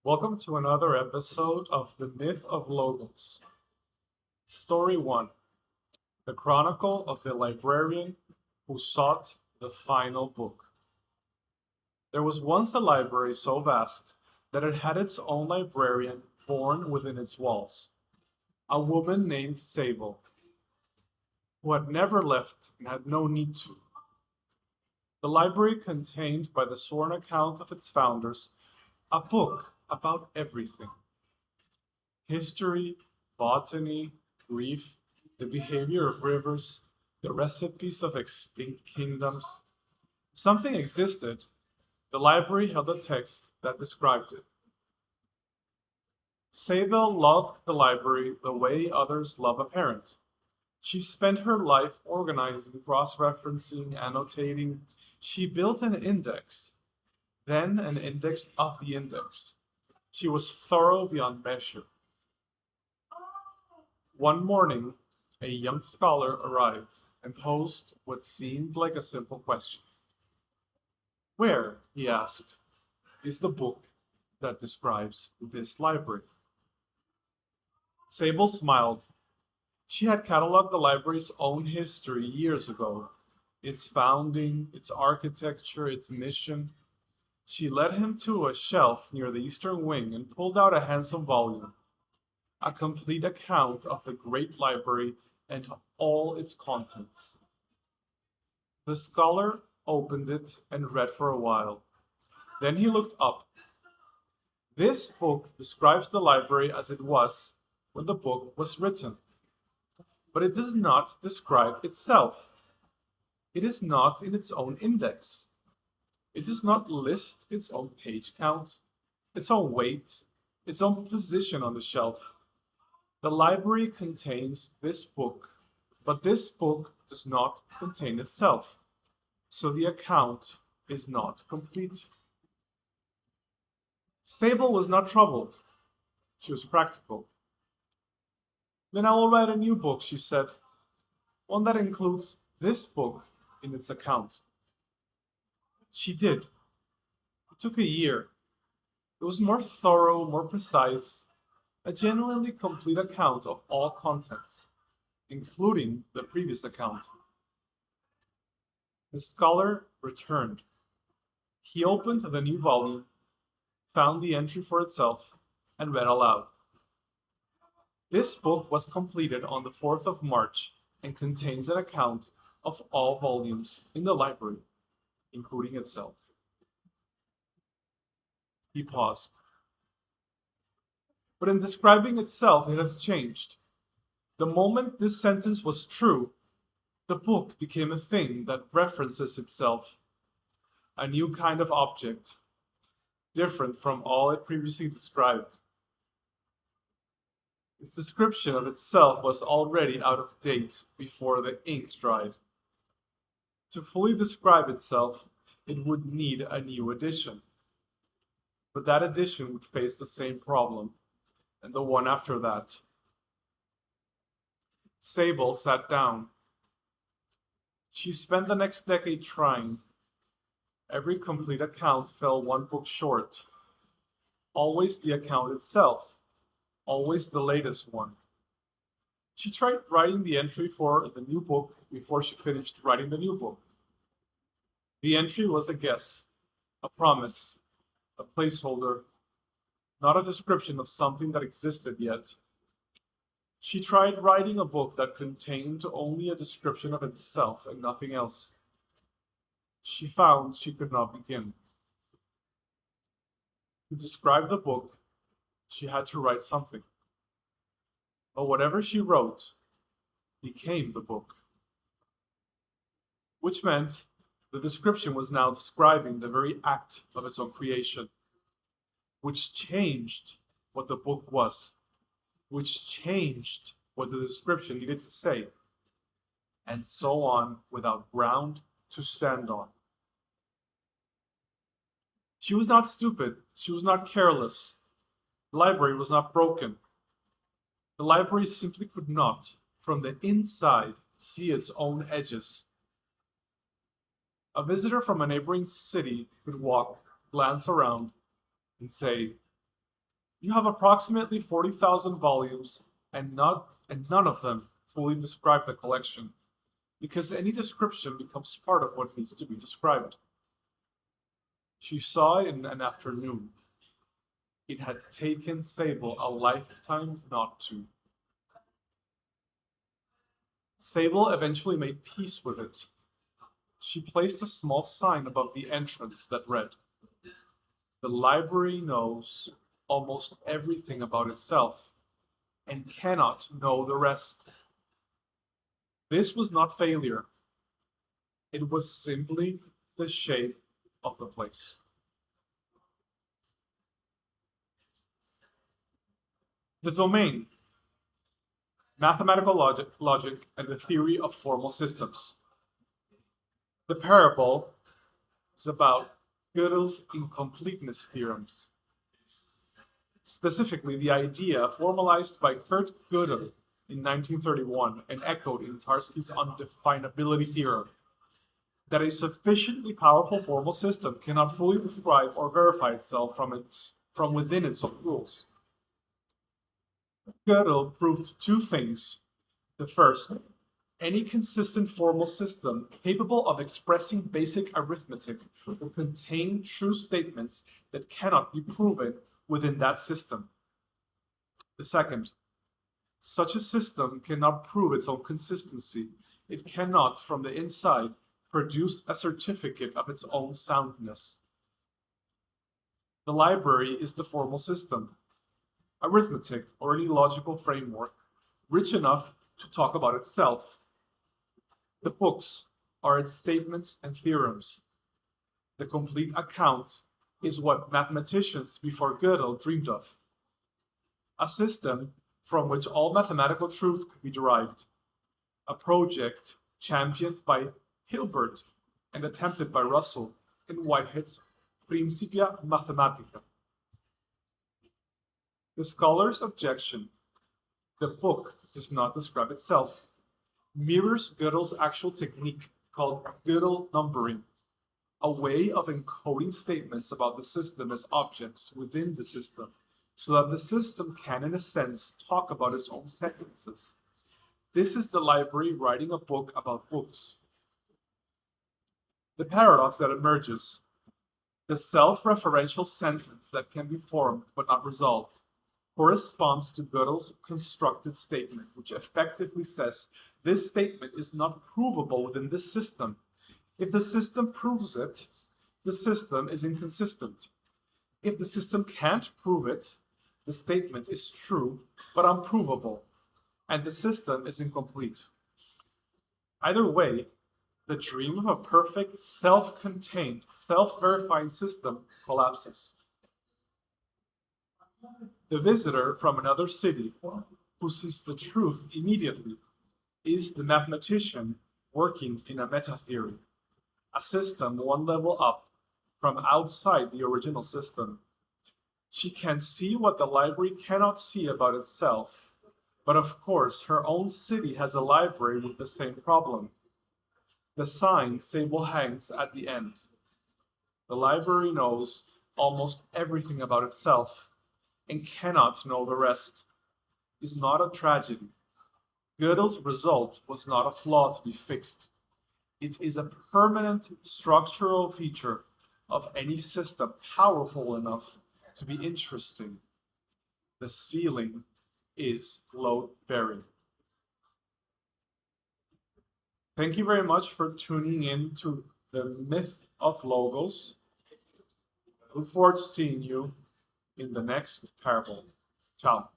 Welcome to another episode of The Myth of Logos. Story 1: The Chronicle of the Librarian Who Sought the Final Book. There was once a library so vast that it had its own librarian born within its walls, a woman named Sable, who had never left and had no need to. The library contained, by the sworn account of its founders, a book about everything: history, botany, grief, the behavior of rivers, the recipes of extinct kingdoms. Something existed. The library held a text that described it. Sable loved the library the way others love a parent. She spent her life organizing, cross referencing, annotating. She built an index, then an index of the index. She was thorough beyond measure. One morning, a young scholar arrived and posed what seemed like a simple question. Where, he asked, is the book that describes this library? Sable smiled. She had cataloged the library's own history years ago: its founding, its architecture, its mission. She led him to a shelf near the eastern wing and pulled out a handsome volume, a complete account of the great library and all its contents. The scholar opened it and read for a while. Then he looked up. This book describes the library as it was when the book was written, but it does not describe itself. It is not in its own index. It does not list its own page count, its own weight, its own position on the shelf. The library contains this book, but this book does not contain itself, so the account is not complete. Sable was not troubled. She was practical. Then I will write a new book, she said, one that includes this book in its account. She did. It took a year. It was more thorough, more precise, a genuinely complete account of all contents, including the previous account. The scholar returned. He opened the new volume, found the entry for itself, and read aloud. This book was completed on the 4th of March and contains an account of all volumes in the library, including itself. He paused. But in describing itself, it has changed. The moment this sentence was true, the book became a thing that references itself, a new kind of object, different from all it previously described. Its description of itself was already out of date before the ink dried. To fully describe itself, it would need a new edition. But that edition would face the same problem, and the one after that. Sable sat down. She spent the next decade trying. Every complete account fell one book short. Always the account itself, always the latest one. She tried writing the entry for the new book before she finished writing the new book. The entry was a guess, a promise, a placeholder, not a description of something that existed yet. She tried writing a book that contained only a description of itself and nothing else. She found she could not begin. To describe the book, she had to write something. But whatever she wrote became the book. Which meant the description was now describing the very act of its own creation, which changed what the book was, which changed what the description needed to say, and so on without ground to stand on. She was not stupid. She was not careless. The library was not broken. The library simply could not, from the inside, see its own edges. A visitor from a neighboring city could walk, glance around, and say, You have approximately 40,000 volumes, and none of them fully describe the collection, because any description becomes part of what needs to be described. She saw it in an afternoon. It had taken Sable a lifetime not to. Sable eventually made peace with it. She placed a small sign above the entrance that read, "The library knows almost everything about itself and cannot know the rest." This was not failure. It was simply the shape of the place. The domain, mathematical logic, and the theory of formal systems. The parable is about Gödel's incompleteness theorems. Specifically, the idea formalized by Kurt Gödel in 1931 and echoed in Tarski's Undefinability theorem, that a sufficiently powerful formal system cannot fully describe or verify itself from within its own rules. Gödel proved two things. The first, any consistent formal system capable of expressing basic arithmetic will contain true statements that cannot be proven within that system. The second, such a system cannot prove its own consistency. It cannot, from the inside, produce a certificate of its own soundness. The library is the formal system, arithmetic or any logical framework, rich enough to talk about itself. The books are its statements and theorems. The complete account is what mathematicians before Gödel dreamed of. A system from which all mathematical truth could be derived. A project championed by Hilbert and attempted by Russell in Whitehead's Principia Mathematica. The scholar's objection, the book does not describe itself, mirrors Gödel's actual technique called Gödel numbering, a way of encoding statements about the system as objects within the system, so that the system can, in a sense, talk about its own sentences. This is the library writing a book about books. The paradox that emerges, the self-referential sentence that can be formed but not resolved, corresponds to Gödel's constructed statement, which effectively says this statement is not provable within this system. If the system proves it, the system is inconsistent. If the system can't prove it, the statement is true but unprovable, and the system is incomplete. Either way, the dream of a perfect, self-contained, self-verifying system collapses. The visitor from another city who sees the truth immediately is the mathematician working in a meta-theory, a system one level up from outside the original system. She can see what the library cannot see about itself, but of course her own city has a library with the same problem. The sign Sable hangs at the end. The library knows almost everything about itself and cannot know the rest, is not a tragedy. Gödel's result was not a flaw to be fixed. It is a permanent structural feature of any system powerful enough to be interesting. The ceiling is load-bearing. Thank you very much for tuning in to the Myth of Logos. I look forward to seeing you in the next parable. Ciao.